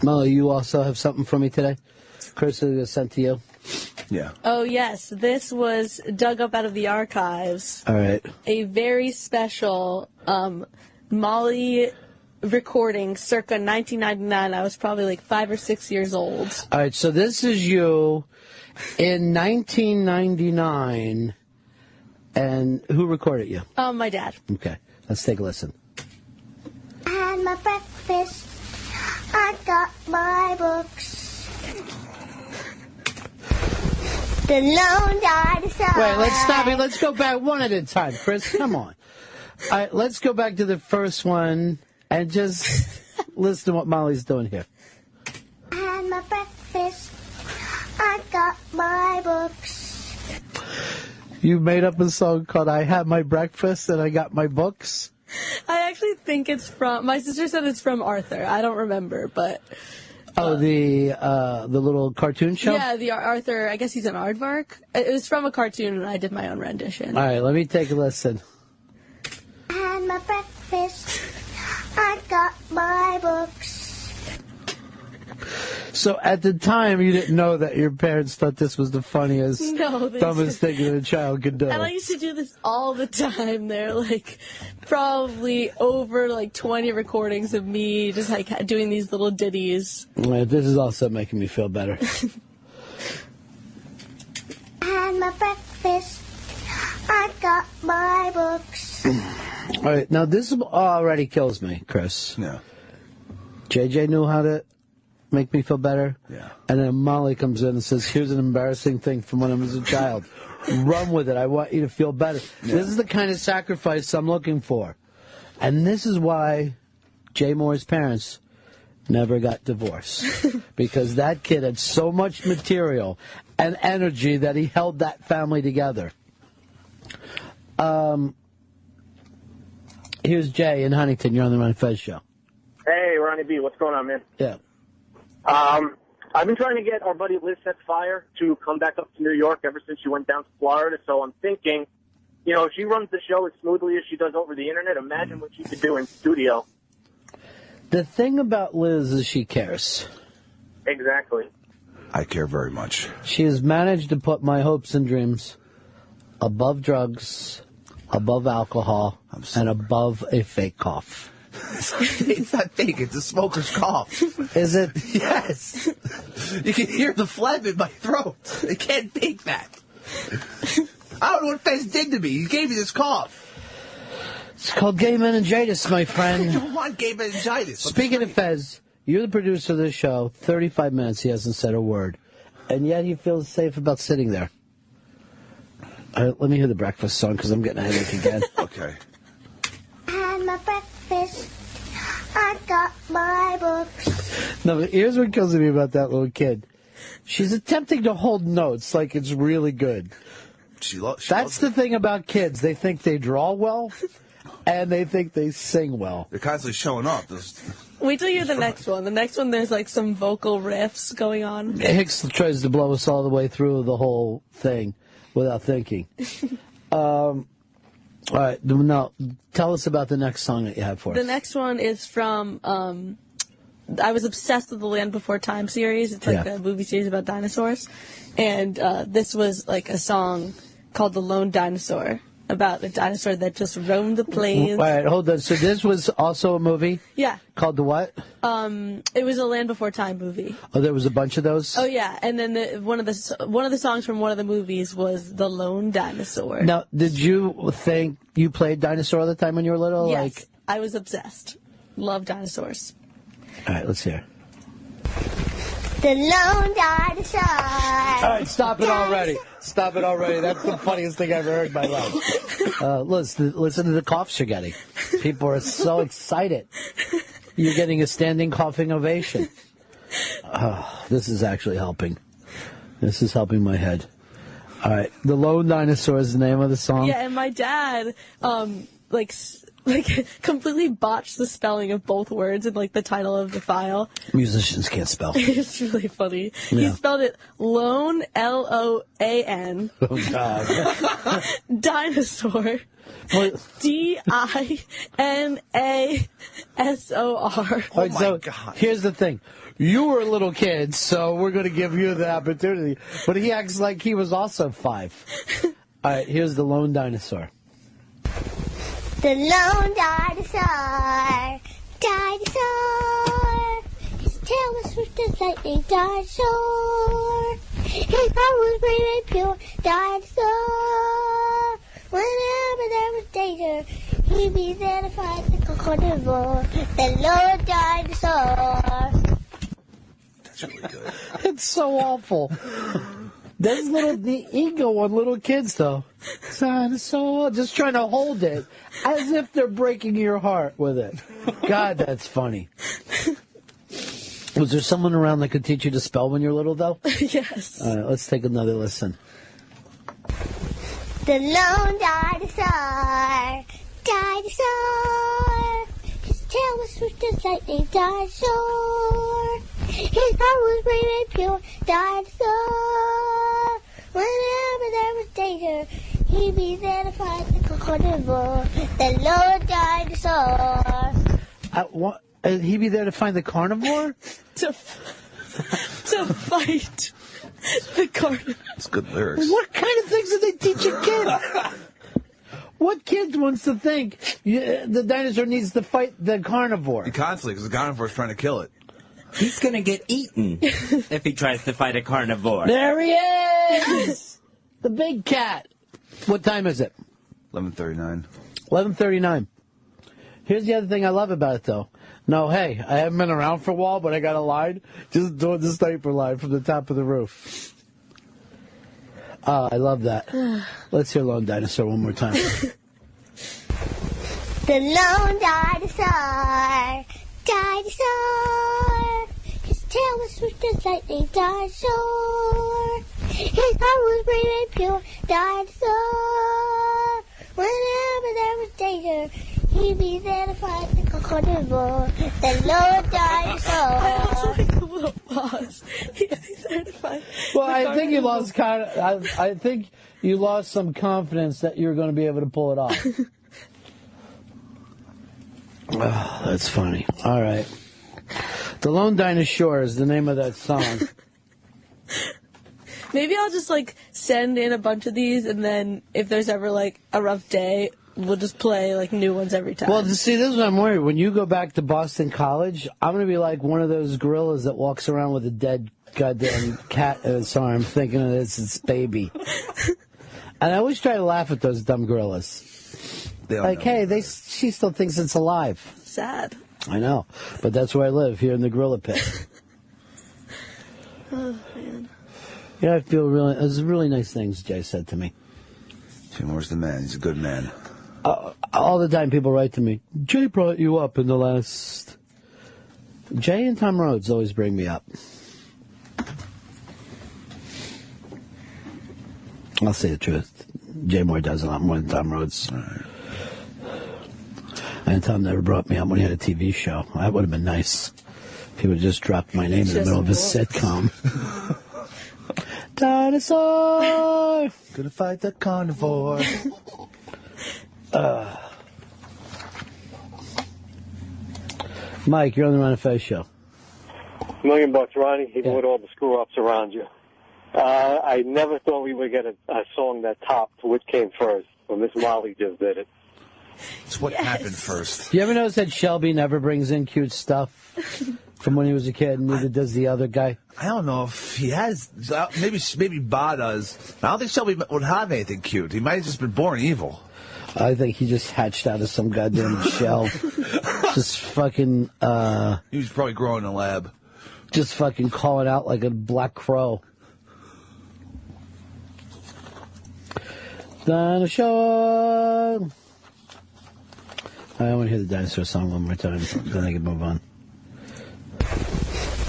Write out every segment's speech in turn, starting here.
Molly, you also have something for me today? Chris was sent to you. Yeah. Oh, yes. This was dug up out of the archives. All right. A very special Molly recording circa 1999. I was probably like 5 or 6 years old. All right, so this is you in 1999. And who recorded you? My dad. Okay, let's take a listen. I had my breakfast. I got my books. The Lone Dinosaur. Wait, let's stop it. Let's go back one at a time, Chris. Come on. All right, let's go back to the first one and just listen to what Molly's doing here. I had my breakfast. I got my books. You made up a song called I Had My Breakfast and I Got My Books? I actually think it's from, my sister said it's from Arthur. I don't remember, but. Oh, the little cartoon show? Yeah, the Arthur, I guess he's an aardvark. It was from a cartoon and I did my own rendition. All right, let me take a listen. I had my breakfast. I got my books. So at the time, you didn't know that your parents thought this was the funniest, dumbest thing that a child could do. And I used to do this all the time. There, like, probably over, like, 20 recordings of me just, like, doing these little ditties. Right, this is also making me feel better. I had my breakfast. I got my books. All right, now this already kills me, Chris. Yeah. JJ knew how to make me feel better. Yeah. And then Molly comes in and says, here's an embarrassing thing from when I was a child. Run with it. I want you to feel better. Yeah. This is the kind of sacrifice I'm looking for. And this is why Jay Moore's parents never got divorced. Because that kid had so much material and energy that he held that family together. Here's Jay in Huntington. You're on the Ron Fez show. Hey, Ronnie B, what's going on, man? Yeah. I've been trying to get our buddy Liz Sets Fire to come back up to New York ever since she went down to Florida. So I'm thinking, you know, if she runs the show as smoothly as she does over the internet, imagine what she could do in studio. The thing about Liz is she cares. Exactly. I care very much. She has managed to put my hopes and dreams above drugs, above alcohol, and above a fake cough. It's not fake. It's a smoker's cough. Is it? Yes. You can hear the phlegm in my throat. They can't fake that. I don't know what Fez did to me. He gave me this cough. It's called gay meningitis, my friend. I don't want gay meningitis. Speaking of Fez, you're the producer of this show. 35 minutes, he hasn't said a word. And yet he feels safe about sitting there. Let me hear the breakfast song, because I'm getting a headache again. Okay. I had my breakfast. I got my books. No, but here's what kills me about that little kid. She's attempting to hold notes like it's really good. That's the thing about kids. They think they draw well, and they think they sing well. They're constantly showing up. Wait till you hear the next one. The next one, there's like some vocal riffs going on. Hicks tries to blow us all the way through the whole thing without thinking. All right, now tell us about the next song that you have for us. The next one is from, I was obsessed with the Land Before Time series. It's like a movie series about dinosaurs. And this was like a song called The Lone Dinosaur, about a dinosaur that just roamed the plains. All right, hold on. So this was also a movie? Yeah. Called the what? It was a Land Before Time movie. Oh, there was a bunch of those? Oh, yeah. And then one of the songs from one of the movies was The Lone Dinosaur. Now, did you think you played dinosaur all the time when you were little? Yes. I was obsessed. Love dinosaurs. All right, let's hear. The Lone Dinosaur. All right, stop it already. Stop it already. That's the funniest thing I've ever heard in my life. Listen to the coughs you're getting. People are so excited. You're getting a standing coughing ovation. This is actually helping. This is helping my head. All right. The Lone Dinosaur is the name of the song. Yeah, and my dad, like completely botched the spelling of both words in like the title of the file. Musicians can't spell. It's really funny. Yeah. He spelled it Loan, Loan. Oh, God. Dinosaur. Well, Dinasor. all right, so here's the thing. You were a little kid, so we're going to give you the opportunity. But he acts like he was also 5. All right, here's the lone dinosaur. The lone dinosaur. Dinosaur. His tail was swift as lightning. Dinosaur. His heart was great and pure. Dinosaur. Whenever there was danger, he'd be there to fight the carnivore. The lone dinosaur. That's really good. It's so awful. That's the ego on little kids, though. Dinosaur, just trying to hold it as if they're breaking your heart with it. God, that's funny. Was there someone around that could teach you to spell when you're little, though? Yes. All right, let's take another listen. The lone dinosaur. Dinosaur. His tail was swift as lightning. Dinosaur. His heart was great and pure. Dinosaur. Whenever there was danger, he'd be there to fight the carnivore. The lone dinosaur. He'd be there to find the carnivore? To fight the carnivore. That's good lyrics. What kind of things do they teach a kid? What kid wants to think the dinosaur needs to fight the carnivore? Constantly, because the carnivore's trying to kill it. He's going to get eaten if he tries to fight a carnivore. There he is! The big cat. What time is it? 11:39. 11:39. Here's the other thing I love about it, though. No, hey, I haven't been around for a while, but I got a line. Just doing the sniper line from the top of the roof. I love that. Let's hear Lone Dinosaur one more time. The lone dinosaur. Dinosaur. His tail was swift as lightning. Dinosaur. His heart was great and pure. Dinosaur. Whenever there was danger, he'd be there to fight the carnivore. The lone dinosaur. I also like the little pause. He'd be there to fight Well, the I think you carnivore. lost I think you lost some confidence that you were going to be able to pull it off. Oh, that's funny. All right. The Lone Dinosaur is the name of that song. Maybe I'll just like send in a bunch of these, and then if there's ever like a rough day, we'll just play like new ones every time. Well, see, this is what I'm worried. When you go back to Boston College, I'm going to be like one of those gorillas that walks around with a dead goddamn cat in its arm, thinking it's its baby. And I always try to laugh at those dumb gorillas. Like, hey, she still thinks it's alive. Sad. I know, but that's where I live, here in the gorilla pit. Oh, man. Yeah, I feel really. There's really nice things Jay said to me. Timur's the man. He's a good man. All the time people write to me, Jay brought you up in the last... Jay and Tom Rhodes always bring me up. I'll say the truth. Jay Moore does a lot more than Tom Rhodes. Right. And Tom never brought me up when he had a TV show. That would have been nice. If he would have just dropped my name in the middle of his sitcom. Dinosaur! Gonna fight the carnivore. Mike, you're on the Ron and Fez show. $1 million, Ronnie, even with all the screw-ups around you. I never thought we would get a song that topped which came first. When Miss Molly just did it. It's what happened first. You ever notice that Shelby never brings in cute stuff from when he was a kid, and neither does the other guy? I don't know if he has. Maybe Ba does. I don't think Shelby would have anything cute. He might have just been born evil. I think he just hatched out of some goddamn shell. Just fucking... He was probably growing in a lab. Just fucking calling out like a black crow. Dinosaur! I want to hear the dinosaur song one more time, then I can move on.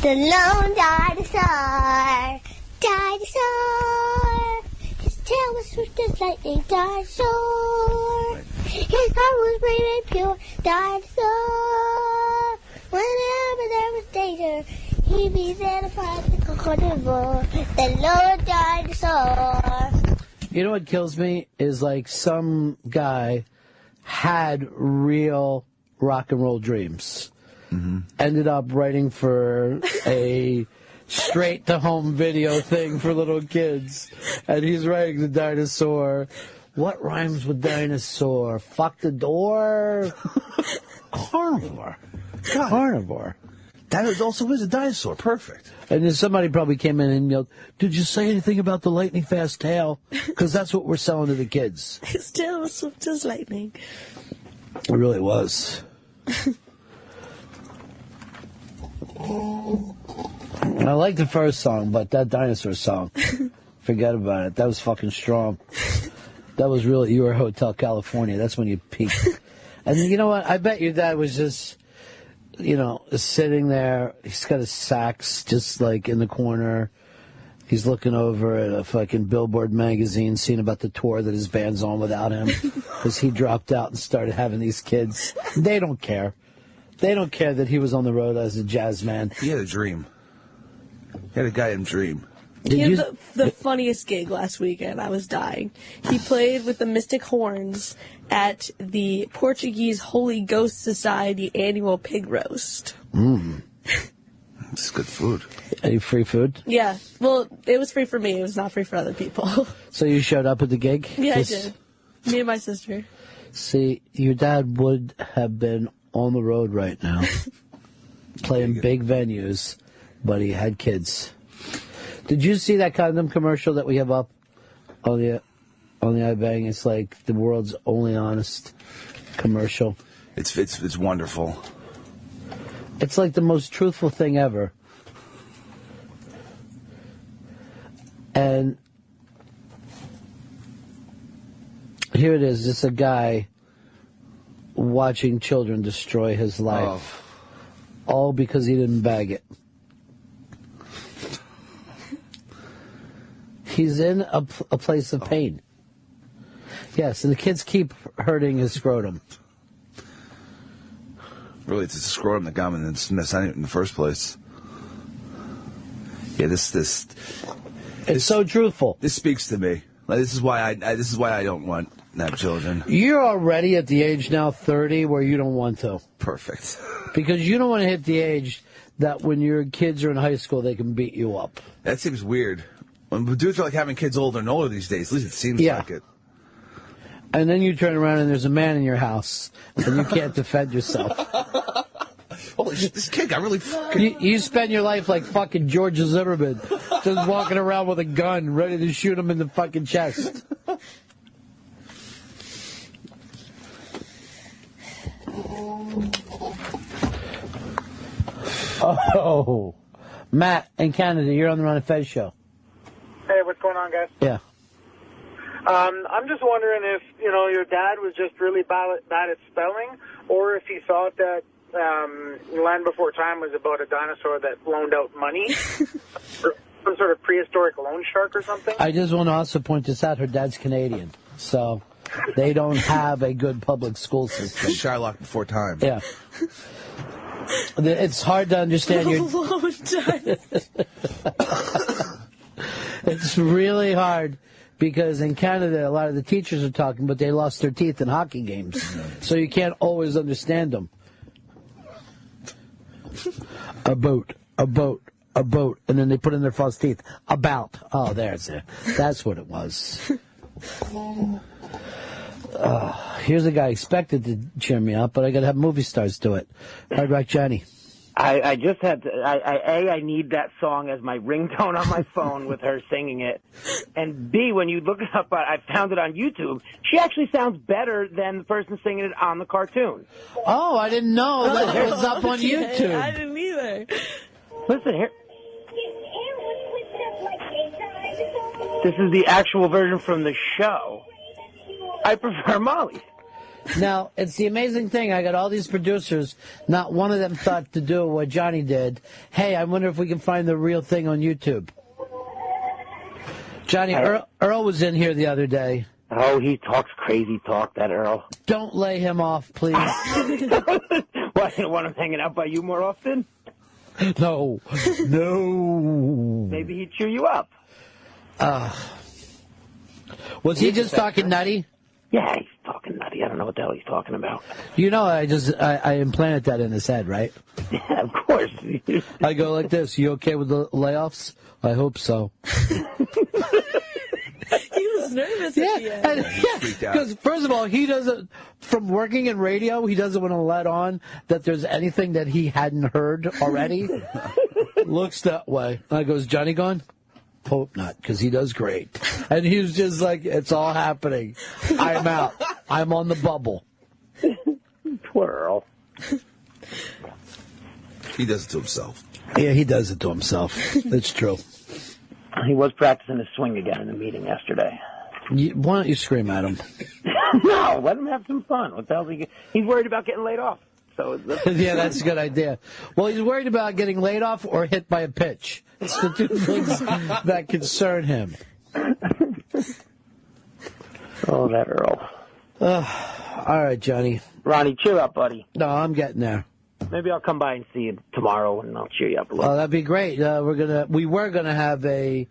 The lone dinosaur. Dinosaur. His tail was swift as lightning. Dinosaur. His heart was brave and pure. Dinosaur. Whenever there was danger, he'd be there to fight the carnivore. The Lord Dinosaur. You know what kills me is like some guy had real rock and roll dreams. Ended up writing for a straight-to-home video thing for little kids. And he's writing the dinosaur. What rhymes with dinosaur? Fuck the door? Carnivore. God. Carnivore. That also is a dinosaur. Perfect. And then somebody probably came in and yelled, did you say anything about the lightning fast tail? Because that's what we're selling to the kids. His tail was swift as lightning. It really was. I like the first song, but that dinosaur song, forget about it. That was fucking strong. That was really, you were Hotel California. That's when you peaked. And you know what? I bet your dad was just, sitting there. He's got his sax just like in the corner. He's looking over at a fucking Billboard magazine, seeing about the tour that his band's on without him. Because he dropped out and started having these kids. They don't care. They don't care that he was on the road as a jazz man. He had a dream. He had a goddamn dream. He had the funniest gig last weekend. I was dying. He played with the Mystic Horns at the Portuguese Holy Ghost Society annual pig roast. It's good food. Any free food? Yeah. Well, it was free for me. It was not free for other people. So you showed up at the gig? Yeah, I did. Me and my sister. See, your dad would have been on the road right now, playing big venues, but he had kids. Did you see that condom commercial that we have up on the iBang? It's like the world's only honest commercial. It's wonderful. It's like the most truthful thing ever. And here it is. It's a guy watching children destroy his life. All because he didn't bag it. He's in a place of pain. Yes, and the kids keep hurting his scrotum. Really, it's a scrotum that got him in the first place. Yeah, this It's so truthful. This speaks to me. Like, this is why I don't want to have children. You're already at the age now, 30, where you don't want to. Perfect. Because you don't want to hit the age that when your kids are in high school, they can beat you up. That seems weird. When dudes are like having kids older and older these days, at least it seems like it. And then you turn around and there's a man in your house, and you can't defend yourself. Holy shit, this kid got really fucking... You spend your life like fucking George Zimmerman, just walking around with a gun, ready to shoot him in the fucking chest. Oh, Matt in Canada, you're on the Ron and Fez show. Hey, what's going on, guys? Yeah. I'm just wondering if, your dad was just really bad at spelling, or if he thought that Land Before Time was about a dinosaur that loaned out money, or some sort of prehistoric loan shark or something. I just want to also point this out. Her dad's Canadian, so they don't have a good public school system. Shylock Before Time. Yeah. It's hard to understand your... It's really hard because in Canada, a lot of the teachers are talking, but they lost their teeth in hockey games. So you can't always understand them. A boat. And then they put in their false teeth. About. Oh, there's it. That's what it was. Here's a guy expected to cheer me up, but I got to have movie stars do it. Hard Rock Johnny. I just had to, I need that song as my ringtone on my phone with her singing it. And B, when you look it up, I found it on YouTube. She actually sounds better than the person singing it on the cartoon. Oh, I didn't know that it was up on YouTube. I didn't either. Listen here. This is the actual version from the show. I prefer Molly's. Now, it's the amazing thing. I got all these producers. Not one of them thought to do what Johnny did. Hey, I wonder if we can find the real thing on YouTube. Johnny, Earl was in here the other day, Oh, he talks crazy talk, that Earl. Don't lay him off, please. Why, you want him hanging out by you more often? No. Maybe he'd cheer you up. Was he just talking nutty? Yeah, he's talking nutty. I don't know what the hell he's talking about. You know, I implanted that in his head, right? Yeah, of course. I go like this. You okay with the layoffs? I hope so. He was nervous at the end. Because first of all, he doesn't. From working in radio, he doesn't want to let on that there's anything that he hadn't heard already. Looks that way. I goes, Johnny gone? Hope not, because he does great. And he was just like, it's all happening. I'm out. I'm on the bubble. Twirl. He does it to himself. Yeah, he does it to himself. It's true. He was practicing his swing again in the meeting yesterday. Why don't you scream at him? No, let him have some fun. What the hell he's worried about getting laid off. So yeah, that's a good idea. Well, he's worried about getting laid off or hit by a pitch. It's the two things that concern him. Oh, that Earl. All right, Johnny. Ronnie, cheer up, buddy. No, I'm getting there. Maybe I'll come by and see you tomorrow, and I'll cheer you up a little. Oh, that'd be great. We were gonna have a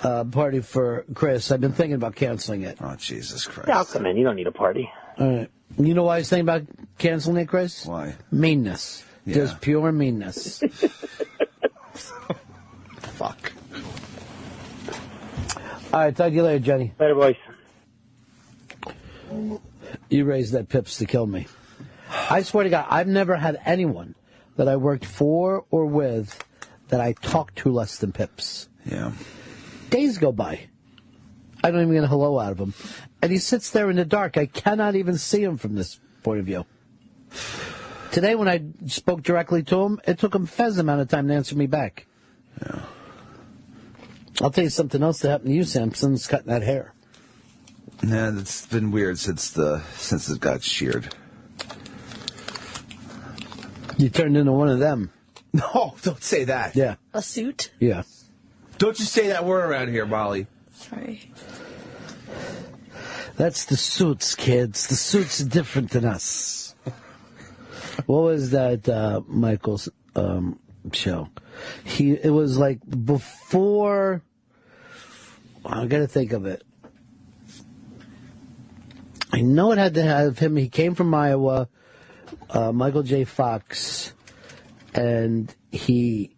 party for Chris. I've been thinking about canceling it. Oh, Jesus Christ. Yeah, I'll come in. You don't need a party. All right. You know why I was thinking about canceling it, Chris? Why? Meanness. Yeah. Just pure meanness. Fuck. All right, talk to you later, Jenny. Later, boys. You raised that pips to kill me. I swear to God, I've never had anyone that I worked for or with that I talked to less than pips. Yeah. Days go by. I don't even get a hello out of him. And he sits there in the dark. I cannot even see him from this point of view. Today, when I spoke directly to him, it took him Fez amount of time to answer me back. Yeah. I'll tell you something else that happened to you, Samson's cutting that hair. Yeah, it's been weird since it got sheared. You turned into one of them. No, don't say that. Yeah. A suit? Yeah. Don't you say that word around here, Molly. Sorry. That's the suits, kids. The suits are different than us. What was that Michael's show? It was like before. I got to think of it. I know it had to have him. He came from Iowa, Michael J. Fox, and he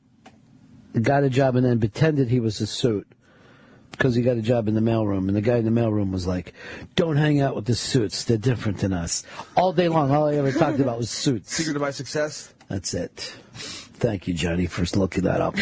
got a job and then pretended he was a suit because he got a job in the mailroom. And the guy in the mailroom was like, don't hang out with the suits. They're different than us. All day long, all I ever talked about was suits. Secret of my success? That's it. Thank you, Johnny, for looking that up.